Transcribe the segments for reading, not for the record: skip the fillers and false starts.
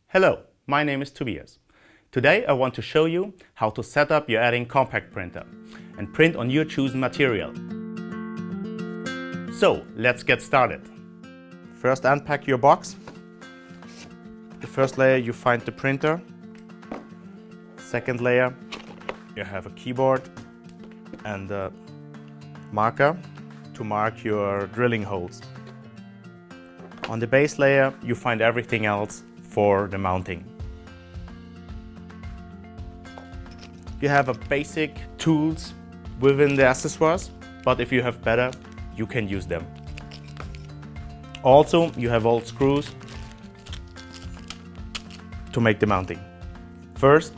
Hello, my name is Tobias. Today I want to show you how to set up your edding compact printer and print on your chosen material. So let's get started. First, unpack your box. The first layer you find the printer. Second layer you have a keyboard and a marker to mark your drilling holes. On the base layer you find everything else for the mounting. You have a basic tools within the accessoires, but if you have better, you can use them. Also, you have old screws to make the mounting. First,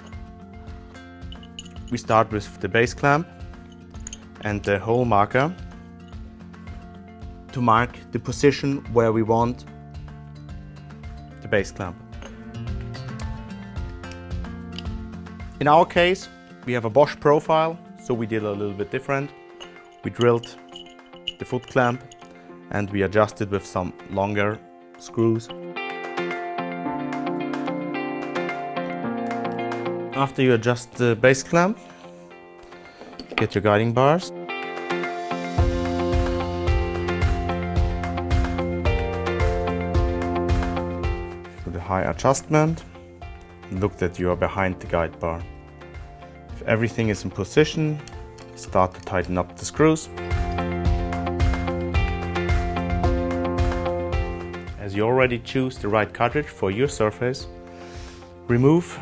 we start with the base clamp and the hole marker to mark the position where we want the base clamp. In our case, we have a Bosch profile, so we did a little bit different. We drilled the foot clamp and we adjusted with some longer screws. After you adjust the base clamp, get your guiding bars. Do the high adjustment. Look that you are behind the guide bar. If everything is in position, start to tighten up the screws. As you already choose the right cartridge for your surface, remove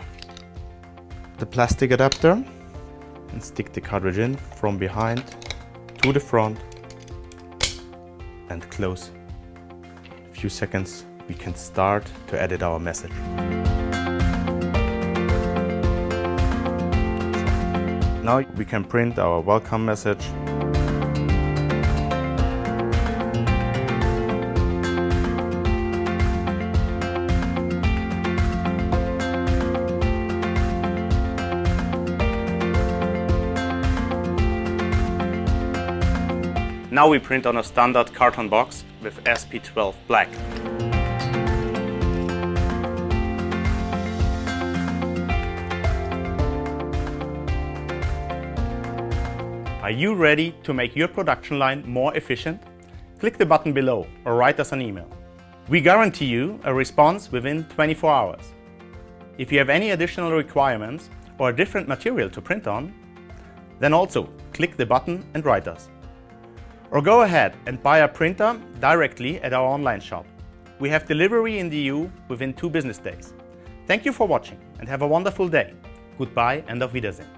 the plastic adapter and stick the cartridge in from behind to the front and close. A few seconds, we can start to edit our message. Now we can print our welcome message. Now we print on a standard carton box with SP-12 black. Are you ready to make your production line more efficient? Click the button below or write us an email. We guarantee you a response within 24 hours. If you have any additional requirements or a different material to print on, then also click the button and write us. Or go ahead and buy a printer directly at our online shop. We have delivery in the EU within 2 business days. Thank you for watching and have a wonderful day. Goodbye and auf Wiedersehen.